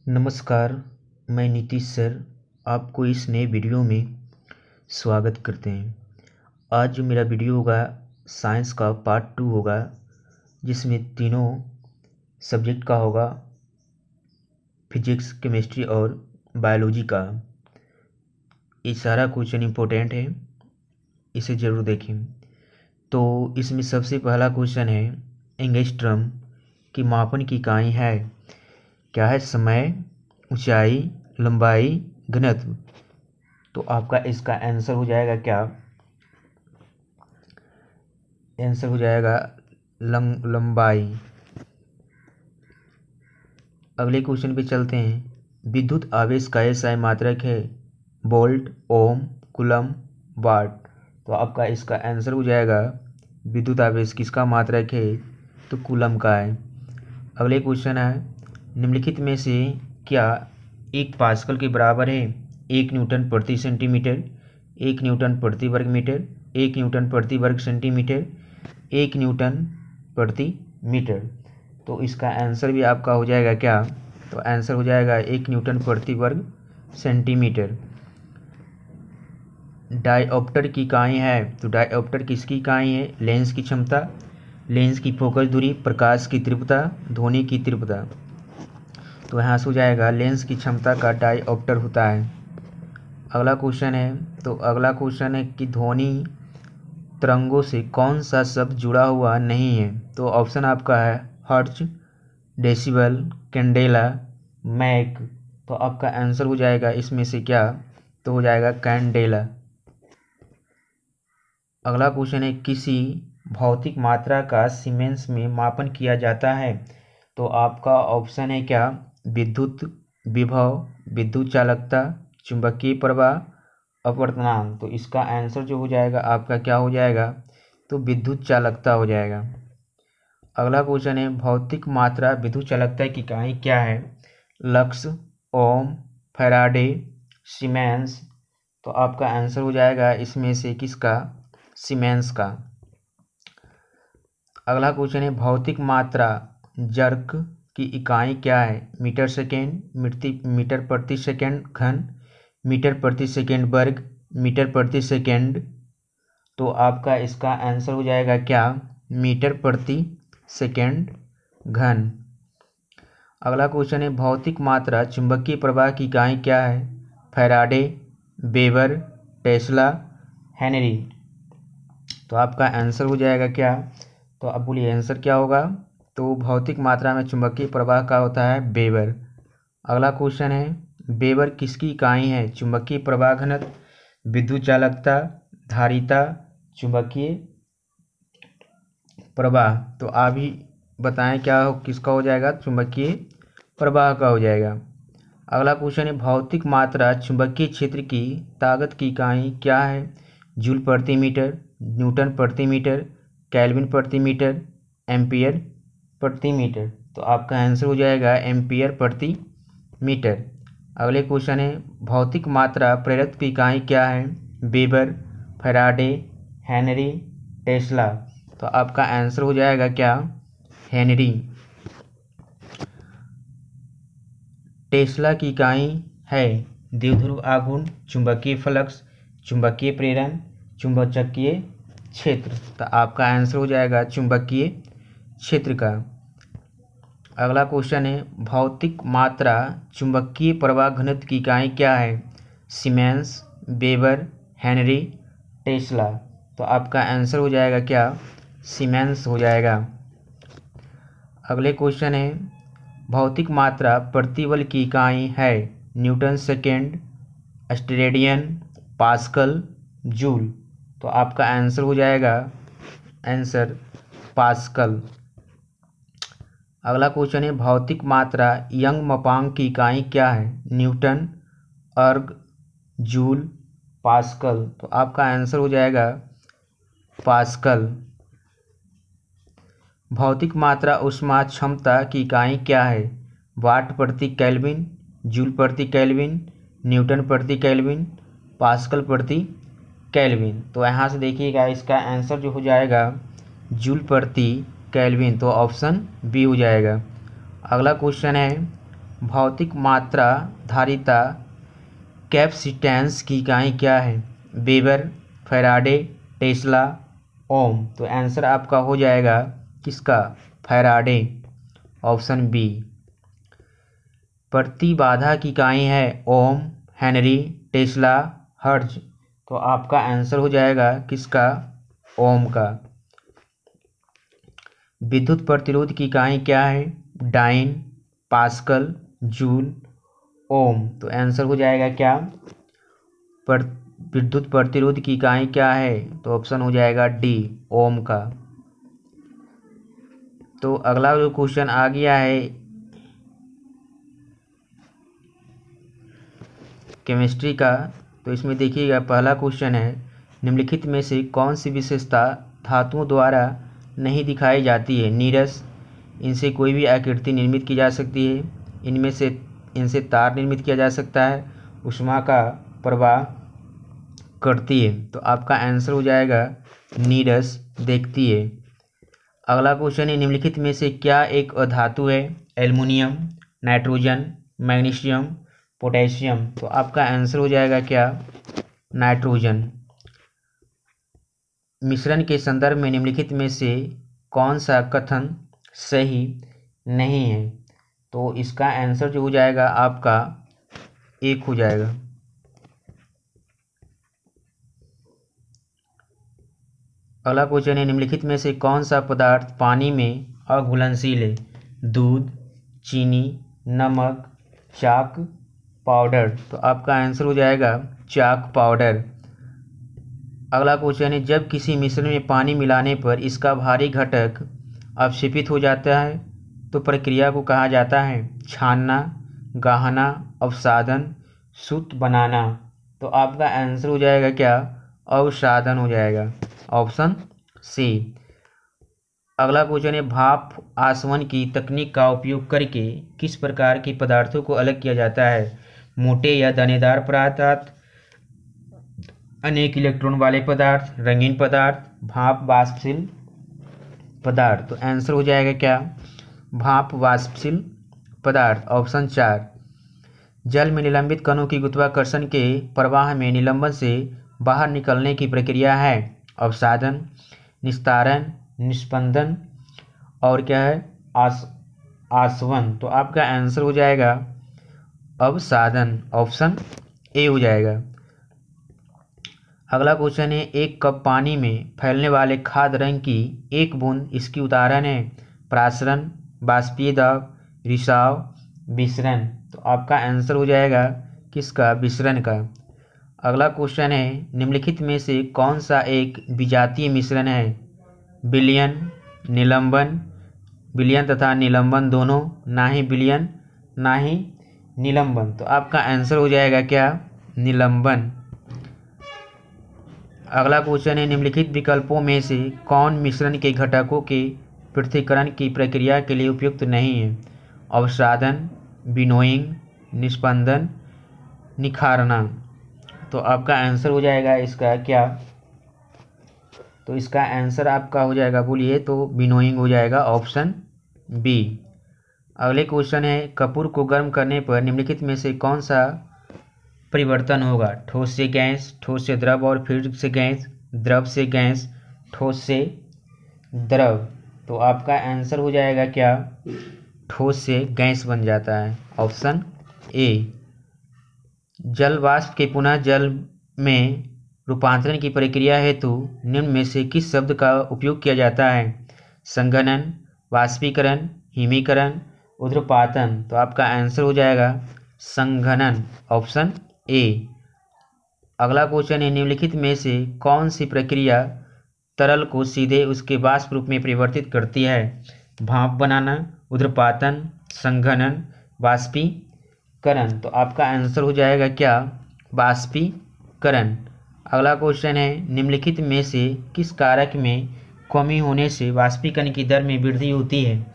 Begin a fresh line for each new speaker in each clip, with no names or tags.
नमस्कार, मैं नीतीश सर आपको इस नए वीडियो में स्वागत करते हैं। आज जो मेरा वीडियो होगा साइंस का पार्ट 2 होगा, जिसमें तीनों सब्जेक्ट का होगा, फिजिक्स, केमिस्ट्री और बायोलॉजी का। ये सारा क्वेश्चन इम्पोर्टेंट है, इसे ज़रूर देखें। तो इसमें सबसे पहला क्वेश्चन है, एंगस्ट्रम की मापन की इकाई है क्या है? समय, ऊंचाई, लंबाई, घनत्व। तो आपका इसका आंसर हो जाएगा क्या? आंसर हो जाएगा लंबाई। अगले क्वेश्चन पे चलते हैं। विद्युत आवेश का SI मात्रक है वोल्ट, ओम, कूलम, वाट। तो आपका इसका आंसर हो जाएगा, विद्युत आवेश किसका मात्रक है? तो कूलम का है। अगले क्वेश्चन है, निम्नलिखित में से क्या 1 पास्कल के बराबर है? 1 न्यूटन प्रति सेंटीमीटर, 1 न्यूटन प्रति वर्ग मीटर, 1 न्यूटन प्रति वर्ग सेंटीमीटर, 1 न्यूटन प्रति मीटर। तो इसका आंसर भी आपका हो जाएगा क्या? तो आंसर हो जाएगा 1 न्यूटन प्रति वर्ग सेंटीमीटर। डायऑप्टर की इकाई है, तो डायऑप्टर किसकी इकाई है? लेंस की क्षमता, लेंस की फोकस दूरी, प्रकाश की तीव्रता, ध्वनि की तीव्रता। तो यहाँ से हो जाएगा लेंस की क्षमता का डायऑप्टर होता है। अगला क्वेश्चन है, तो अगला क्वेश्चन है कि ध्वनि तरंगों से कौन सा शब्द जुड़ा हुआ नहीं है? तो ऑप्शन आपका है हर्ट्ज, डेसिबल, कैंडेला, मैक। तो आपका आंसर हो जाएगा इसमें से क्या? तो हो जाएगा कैंडेला। अगला क्वेश्चन है, किसी भौतिक मात्रा का सीमेंस में मापन किया जाता है? तो आपका ऑप्शन है क्या? विद्युत विभव, विद्युत चालकता, चुंबकीय प्रवाह, अपवर्तनांक। तो इसका आंसर जो हो जाएगा आपका क्या हो जाएगा? तो विद्युत चालकता हो जाएगा। अगला क्वेश्चन है, भौतिक मात्रा विद्युत चालकता की इकाई क्या है? लक्स, ओम, फैराडे, सीमेंस। तो आपका आंसर हो जाएगा इसमें से किसका? सीमेंस का। अगला क्वेश्चन है, भौतिक मात्रा जर्क की इकाई क्या है? मीटर सेकेंड, मीटर प्रति सेकेंड घन, मीटर प्रति सेकेंड वर्ग, मीटर प्रति सेकेंड। तो आपका इसका आंसर हो जाएगा क्या? मीटर प्रति सेकेंड घन। अगला क्वेश्चन है, भौतिक मात्रा चुंबकीय प्रवाह की इकाई क्या है? Faraday, weber, Tesla, Henry. तो आपका आंसर हो जाएगा क्या? तो अब बोलिए आंसर क्या होगा? तो भौतिक मात्रा में चुंबकीय प्रवाह का होता है वेबर। अगला क्वेश्चन है, वेबर किसकी इकाई है? चुंबकीय प्रवाह घनत्व, विद्युत चालकता, धारिता, चुंबकीय प्रवाह। तो आप ही बताएं क्या किसका हो जाएगा? चुंबकीय प्रवाह का हो जाएगा। अगला क्वेश्चन है, भौतिक मात्रा चुंबकीय क्षेत्र की ताकत की इकाई क्या है? जूल प्रति मीटर, न्यूटन प्रति मीटर, केल्विन प्रति मीटर, एम्पियर प्रति मीटर। तो आपका आंसर हो जाएगा एम्पियर प्रति मीटर। अगले क्वेश्चन है, भौतिक मात्रा प्रेरक की इकाई क्या है? Weber, Faraday, Henry, Tesla. तो आपका आंसर हो जाएगा क्या? हेनरी। टेस्ला की इकाई है द्विध्रुव आघूर्ण, चुंबकीय फ्लक्स, चुंबकीय प्रेरण, चुंबकीय क्षेत्र। तो आपका आंसर हो जाएगा चुंबकीय क्षेत्र का। अगला क्वेश्चन है, भौतिक मात्रा चुंबकीय प्रवाह घनत्व की इकाई क्या है? Siemens, weber, Henry, Tesla. तो आपका आंसर हो जाएगा क्या? सीमेंस हो जाएगा। अगले क्वेश्चन है, भौतिक मात्रा प्रतिबल की इकाई है? Newton second, steradian, pascal, joule. तो आपका आंसर हो जाएगा आंसर पास्कल। अगला क्वेश्चन है, भौतिक मात्रा यंग मापांक की इकाई क्या है? न्यूटन, अर्ग, जूल, पास्कल। तो आपका आंसर हो जाएगा पास्कल। भौतिक मात्रा ऊष्मा क्षमता की इकाई क्या है? वाट प्रति केल्विन, जूल प्रति केल्विन, न्यूटन प्रति केल्विन, पास्कल प्रति केल्विन। तो यहाँ से देखिएगा इसका आंसर जो हो जाएगा जूल प्रति केल्विन। तो ऑप्शन बी हो जाएगा। अगला क्वेश्चन है, भौतिक मात्रा धारिता कैपेसिटेंस की इकाई क्या है? Weber, faraday, tesla, ohm. तो आंसर आपका हो जाएगा किसका? Faraday, option B. प्रतिबाधा की इकाई है ओम, हेनरी, टेस्ला, हर्ट्ज। तो आपका आंसर हो जाएगा किसका? ओम का। विद्युत प्रतिरोध की इकाई क्या है? डाइन, पास्कल, जूल, ओम। तो आंसर हो जाएगा क्या? विद्युत प्रतिरोध की इकाई क्या है? तो ऑप्शन हो जाएगा डी, ओम का। तो अगला जो क्वेश्चन आ गया है केमिस्ट्री का, तो इसमें देखिएगा पहला क्वेश्चन है, निम्नलिखित में से कौन सी विशेषता धातुओं द्वारा नहीं दिखाई जाती है? नीरस, इनसे कोई भी आकृति निर्मित की जा सकती है, इनसे तार निर्मित किया जा सकता है, ऊष्मा का प्रवाह करती है। तो आपका आंसर हो जाएगा नीरस, देखती है। अगला क्वेश्चन है, निम्नलिखित में से क्या एक अधातु है? Aluminium, nitrogen, magnesium, potassium. तो आपका आंसर हो जाएगा क्या? नाइट्रोजन। मिश्रण के संदर्भ में निम्नलिखित में से कौन सा कथन सही नहीं है? तो इसका आंसर जो हो जाएगा आपका एक हो जाएगा। अगला क्वेश्चन है, निम्नलिखित में से कौन सा पदार्थ पानी में अघुलनशील है? दूध, चीनी, नमक, चाक, पाउडर। तो आपका आंसर हो जाएगा चाक पाउडर। अगला क्वेश्चन है, जब किसी मिश्रण में पानी मिलाने पर इसका भारी घटक अवक्षेपित हो जाता है तो प्रक्रिया को कहा जाता है? छानना, गाहना, अवसादन, शुद्ध बनाना। तो आपका आंसर हो जाएगा क्या? अवसादन हो जाएगा, ऑप्शन सी। अगला क्वेश्चन है, भाप आसवन की तकनीक का उपयोग करके किस प्रकार के पदार्थों को अलग किया जाता है? मोटे या दानेदार पदार्थ, अनेक इलेक्ट्रॉन वाले पदार्थ, रंगीन पदार्थ, भाप वाष्पशील पदार्थ। तो आंसर हो जाएगा क्या? भाप वाष्पशील पदार्थ, ऑप्शन 4। जल में निलंबित कणों की गुरुत्वाकर्षण के प्रवाह में निलंबन से बाहर निकलने की प्रक्रिया है? अवसादन, निस्तारण, निस्पंदन और क्या है? आसवन। तो आपका आंसर हो जाएगा अवसादन, ऑप्शन ए हो जाएगा। अगला क्वेश्चन है, एक कप पानी में फैलने वाले खाद रंग की एक बूंद, इसकी उदाहरण है? प्रासरण, बाष्पीय दाब, रिसाव, विसरण। तो आपका आंसर हो जाएगा किसका? विसरण का। अगला क्वेश्चन है, निम्नलिखित में से कौन सा एक विजातीय मिश्रण है? विलयन, निलंबन, विलयन तथा निलंबन दोनों, ना ही विलयन ना ही निलंबन। तो आपका आंसर हो जाएगा क्या? निलंबन। अगला क्वेश्चन है, निम्नलिखित विकल्पों में से कौन मिश्रण के घटकों के पृथक्करण की प्रक्रिया के लिए उपयुक्त नहीं है? अवसादन, विनोइंग, निस्पंदन, निखारना। तो आपका आंसर हो जाएगा इसका क्या? तो इसका आंसर आपका हो जाएगा, बोलिए तो विनोइंग हो जाएगा, ऑप्शन बी। अगले क्वेश्चन है, कपूर को गर्म करने पर निम्नलिखित में से कौन सा परिवर्तन होगा? ठोस से गैस, ठोस से द्रव और फिर से गैस, द्रव से गैस, ठोस से द्रव। तो आपका आंसर हो जाएगा क्या? ठोस से गैस बन जाता है, ऑप्शन ए। जल वाष्प के पुनः जल में रूपांतरण की प्रक्रिया हेतु निम्न में से किस शब्द का उपयोग किया जाता है? संघनन, वाष्पीकरण, हिमीकरण, ऊध्र्वपातन। तो आपका आंसर हो जाएगा संघनन, ऑप्शन ए। अगला क्वेश्चन है, निम्नलिखित में से कौन सी प्रक्रिया तरल को सीधे उसके वाष्प रूप में परिवर्तित करती है? भाप बनाना, ऊध्र्वपातन, संघनन, वाष्पीकरण। तो आपका आंसर हो जाएगा क्या? वाष्पीकरण। अगला क्वेश्चन है, निम्नलिखित में से किस कारक में कमी होने से वाष्पीकरण की दर में वृद्धि होती है?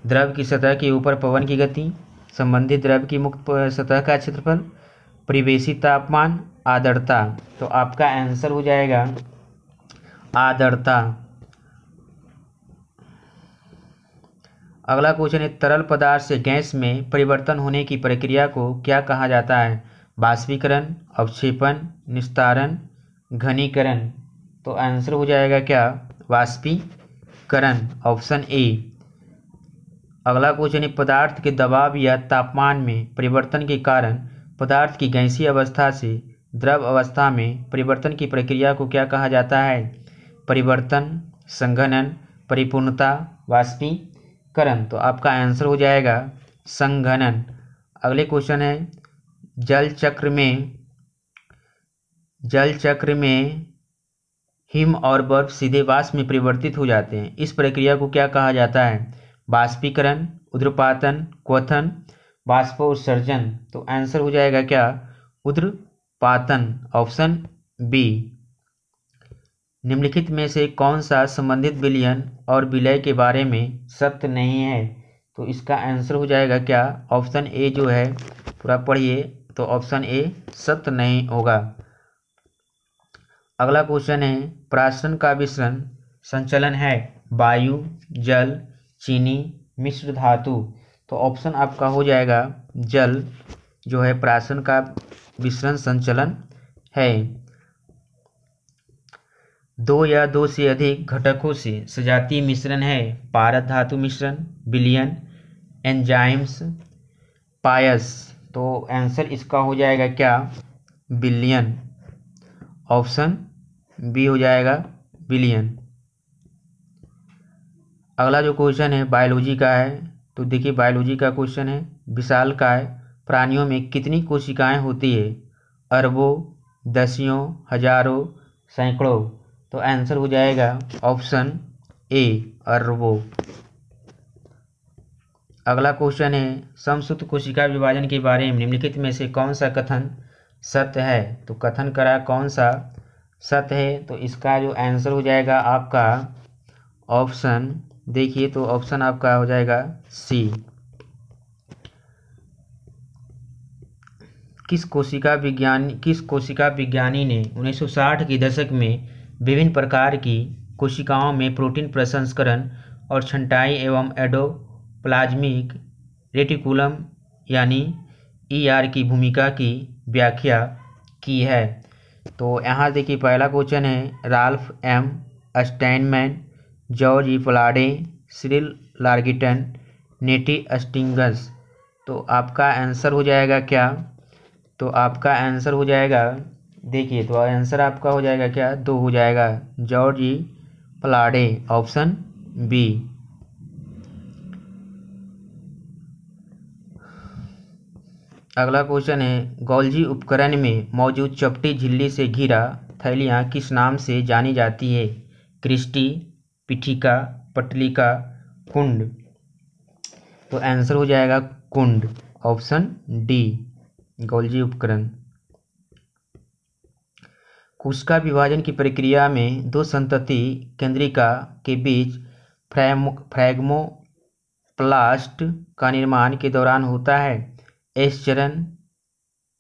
द्रव की सतह के ऊपर पवन की गति, संबंधित द्रव की मुक्त सतह का क्षेत्रफल, परिवेशी तापमान, आर्द्रता। तो आपका आंसर हो जाएगा आर्द्रता। अगला क्वेश्चन है, तरल पदार्थ से गैस में परिवर्तन होने की प्रक्रिया को क्या कहा जाता है? बाष्पीकरण, अवक्षेपण, निस्तारण, घनीकरण। तो आंसर हो जाएगा क्या? बाष्पीकरण, ऑप्शन ए। अगला क्वेश्चन है, पदार्थ के दबाव या तापमान में परिवर्तन के कारण पदार्थ की गैसीय अवस्था से द्रव अवस्था में परिवर्तन की प्रक्रिया को क्या कहा जाता है? परिवर्तन, संघनन, परिपूर्णता, वाष्पीकरण। तो आपका आंसर हो जाएगा संघनन। अगले क्वेश्चन है, जल चक्र में हिम और बर्फ सीधे वाष्प में परिवर्तित हो जाते हैं, इस प्रक्रिया को क्या कहा जाता है? बाष्पीकरण, ऊध्र्वपातन, क्वथन, वाष्पोत्सर्जन। तो आंसर हो जाएगा क्या? ऊध्र्वपातन, ऑप्शन बी। निम्नलिखित में से कौन सा संबंधित विलयन और विलय के बारे में सत्य नहीं है? तो इसका आंसर हो जाएगा क्या? ऑप्शन ए जो है, पूरा पढ़िए, तो ऑप्शन ए सत्य नहीं होगा। अगला क्वेश्चन है, प्राशन का मिश्रण संचलन है वायु, जल, चीनी, मिश्र धातु। तो ऑप्शन आपका हो जाएगा जल जो है प्राशन का मिश्रण संचलन है। दो या दो से अधिक घटकों से सजातीय मिश्रण है पारद धातु मिश्रण, विलयन, एंजाइम्स, पायस। तो आंसर इसका हो जाएगा क्या? विलयन, ऑप्शन बी हो जाएगा विलयन। अगला जो क्वेश्चन है बायोलॉजी का है, तो देखिए बायोलॉजी का क्वेश्चन है, विशालकाय प्राणियों में कितनी कोशिकाएं होती है? अरबों, दसियों, हजारों, सैकड़ों। तो आंसर हो जाएगा ऑप्शन ए, अरबों। अगला क्वेश्चन है, समसूत्र कोशिका विभाजन के बारे में निम्नलिखित में से कौन सा कथन सत्य है? तो कथन करा कौन सा सत्य है? तो इसका जो आंसर हो जाएगा आपका ऑप्शन, देखिए तो ऑप्शन आपका हो जाएगा सी। किस कोशिका विज्ञानी ने 1960 के दशक में विभिन्न प्रकार की कोशिकाओं में प्रोटीन प्रसंस्करण और छंटाई एवं एंडोप्लाज्मिक रेटिकुलम यानी ईआर की भूमिका की व्याख्या की है? तो यहाँ देखिए पहला क्वेश्चन है, राल्फ एम स्टाइनमैन, जॉर्ज ई पलाडे, सिरिल लार्गिटन, नेटी स्टिंगस। तो आपका आंसर हो जाएगा क्या? तो आपका आंसर हो जाएगा, देखिए तो आंसर आपका हो जाएगा क्या? दो हो जाएगा, जॉर्ज ई पलाडे, ऑप्शन बी। अगला क्वेश्चन है, गोल्जी उपकरण में मौजूद चपटी झिल्ली से घिरा थैलियाँ किस नाम से जानी जाती है? क्रिस्टी, पीठिका, पटलिका, कुंड। तो आंसर हो जाएगा कुंड, ऑप्शन डी, गोल्जी उपकरण। कोशिका विभाजन की प्रक्रिया में दो संतति केंद्रिका के बीच फ्रैगमोप्लास्ट का निर्माण के दौरान होता है? एस चरण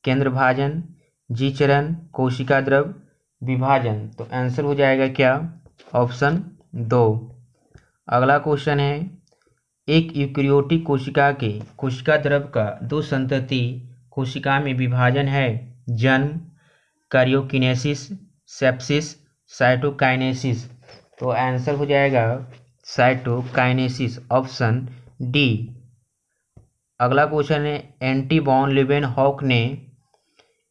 केंद्र भाजन, जी चरण कोशिका द्रव विभाजन। तो आंसर हो जाएगा क्या? ऑप्शन दो। अगला क्वेश्चन है, एक यूकेरियोटिक कोशिका के कोशिका द्रव का दो संतति कोशिका में विभाजन है? जन्म, कार्योकिनेसिस, सेप्सिस, साइटोकाइनेसिस। तो आंसर हो जाएगा साइटोकाइनेसिस, ऑप्शन डी। अगला क्वेश्चन है, एंटी वॉन लीवेनहॉक ने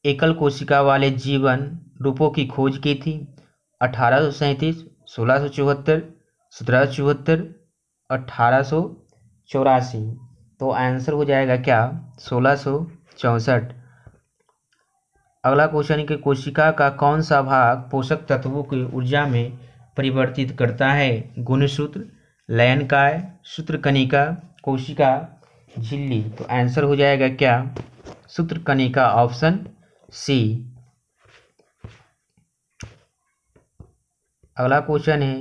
एकल कोशिका वाले जीवन रूपों की खोज की थी? 1837, 1674, 1774, 1884। तो आंसर हो जाएगा क्या? 1664। अगला क्वेश्चन है कि कोशिका का कौन सा भाग पोषक तत्वों की ऊर्जा में परिवर्तित करता है? गुणसूत्र, लयनकाय, सूत्रकणिका, कोशिका झिल्ली। तो आंसर हो जाएगा क्या? सूत्रकणिका, ऑप्शन सी। अगला क्वेश्चन है,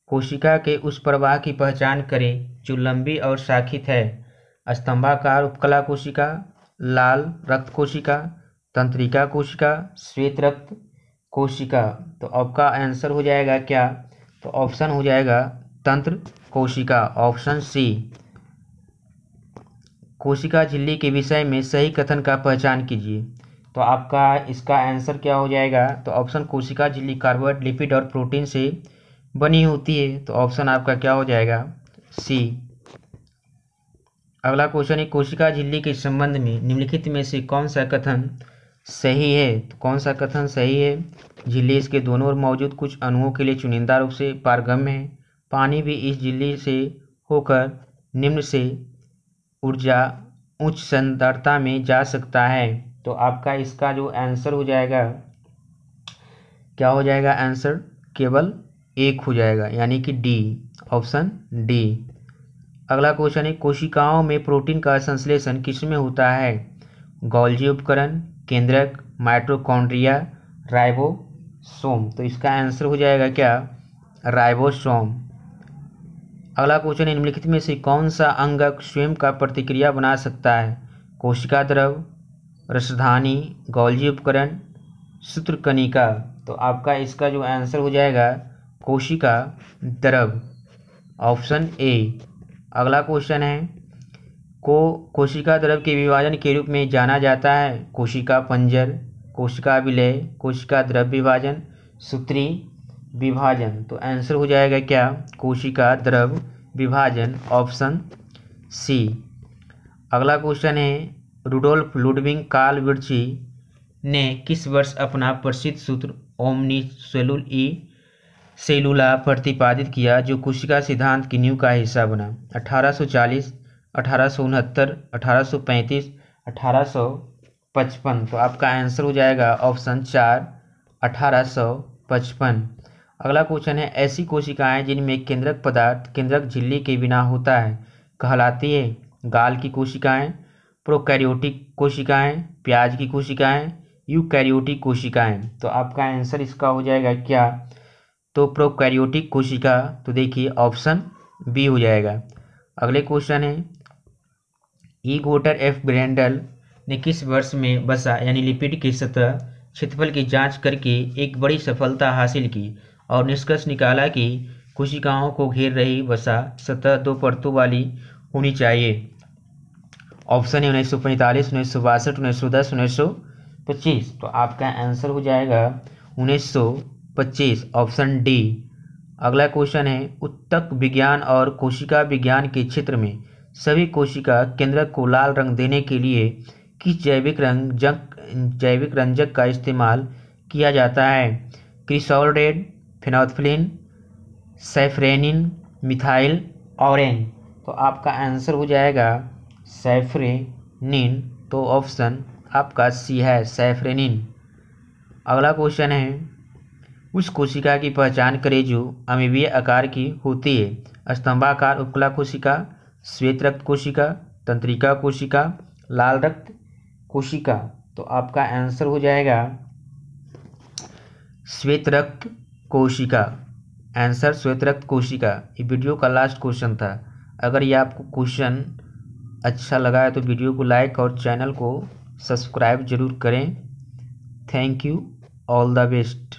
कोशिका के उस प्रवाह की पहचान करें जो लंबी और शाखित है? स्तंभाकार उपकला कोशिका, लाल रक्त कोशिका, तंत्रिका कोशिका, श्वेत रक्त कोशिका। तो आपका आंसर हो जाएगा क्या? तो ऑप्शन हो जाएगा तंत्र कोशिका, ऑप्शन सी। कोशिका झिल्ली के विषय में सही कथन का पहचान कीजिए। तो आपका इसका आंसर क्या हो जाएगा? तो ऑप्शन कोशिका झिल्ली कार्बोहाइड्रेट, लिपिड और प्रोटीन से बनी होती है। तो ऑप्शन आपका क्या हो जाएगा? सी। अगला क्वेश्चन है, कोशिका झिल्ली के संबंध में निम्नलिखित में से कौन सा कथन सही है? तो कौन सा कथन सही है? झिल्ली इसके दोनों ओर मौजूद कुछ अणुओं के लिए चुनिंदा रूप से पारगम्य है। पानी भी इस झिल्ली से होकर निम्न से ऊर्जा उच्च सांद्रता में जा सकता है। तो आपका इसका जो आंसर हो जाएगा, क्या हो जाएगा आंसर? केवल एक हो जाएगा, यानी कि डी, ऑप्शन डी। अगला क्वेश्चन है, कोशिकाओं में प्रोटीन का संश्लेषण किसमें होता है? गोल्जी उपकरण, केंद्रक, माइटोकॉन्ड्रिया, राइबोसोम। तो इसका आंसर हो जाएगा क्या? राइबोसोम। अगला क्वेश्चन है, निम्नलिखित में से कौन सा अंगक स्वयं का प्रतिक्रिया बना सकता है? कोशिका द्रव, रसधानी, गोल्जी उपकरण, सूत्रकणिका। तो आपका इसका जो आंसर हो जाएगा कोशिका द्रव, ऑप्शन ए। अगला क्वेश्चन है, कोशिका द्रव के विभाजन के रूप में जाना जाता है? कोशिका पंजर, कोशिका विलय, कोशिका द्रव विभाजन, सूत्री विभाजन। तो आंसर हो जाएगा क्या? कोशिका द्रव विभाजन, ऑप्शन सी। अगला क्वेश्चन है, रुडोल्फ लुडविग कार्ल विर्ची ने किस वर्ष अपना प्रसिद्ध सूत्र ओमनी सेलुला प्रतिपादित किया, जो कोशिका सिद्धांत की नींव का हिस्सा बना? 1840, 1869, 1835, 1855। तो आपका आंसर हो जाएगा ऑप्शन 4, 1855। अगला क्वेश्चन है, ऐसी कोशिकाएं जिनमें केंद्रक पदार्थ केंद्रक झिल्ली के बिना होता है कहलाती है? गाल की कोशिकाएं, प्रोकैरियोटिक कोशिकाएं, प्याज की कोशिकाएं, यूकैरियोटिक कोशिकाएं। तो आपका आंसर इसका हो जाएगा क्या? तो प्रोकैरियोटिक कोशिका। तो देखिए ऑप्शन बी हो जाएगा। अगले क्वेश्चन है, ई गोटर एफ ब्रेंडल ने किस वर्ष में वसा यानी लिपिड की सतह क्षेत्रफल की जांच करके एक बड़ी सफलता हासिल की और निष्कर्ष निकाला कि कोशिकाओं को घेर रही वसा सतह 2 परतों वाली होनी चाहिए? ऑप्शन है 1945, 1962, 1910, 1925। तो आपका आंसर हो जाएगा 1925, ऑप्शन डी। अगला क्वेश्चन है, उत्तक विज्ञान और कोशिका विज्ञान के क्षेत्र में सभी कोशिका केंद्रक को लाल रंग देने के लिए किस जैविक रंजक का इस्तेमाल किया जाता है? क्रिसॉल रेड, फेनोल्फिन, सैफरेनिन, मिथाइल ऑरेन। तो आपका आंसर हो जाएगा सैफरेनिन। तो ऑप्शन आपका सी है, सैफरेनिन। अगला क्वेश्चन है, उस कोशिका की पहचान करें जो अमीबीय आकार की होती है? स्तंभाकार उपकला कोशिका, श्वेत रक्त कोशिका, तंत्रिका कोशिका, लाल रक्त कोशिका। तो आपका आंसर हो जाएगा श्वेत रक्त कोशिका, आंसर श्वेत रक्त कोशिका। ये वीडियो का लास्ट क्वेश्चन था। अगर ये आपको क्वेश्चन अच्छा लगा है तो वीडियो को लाइक और चैनल को सब्सक्राइब जरूर करें। Thank you, all the best.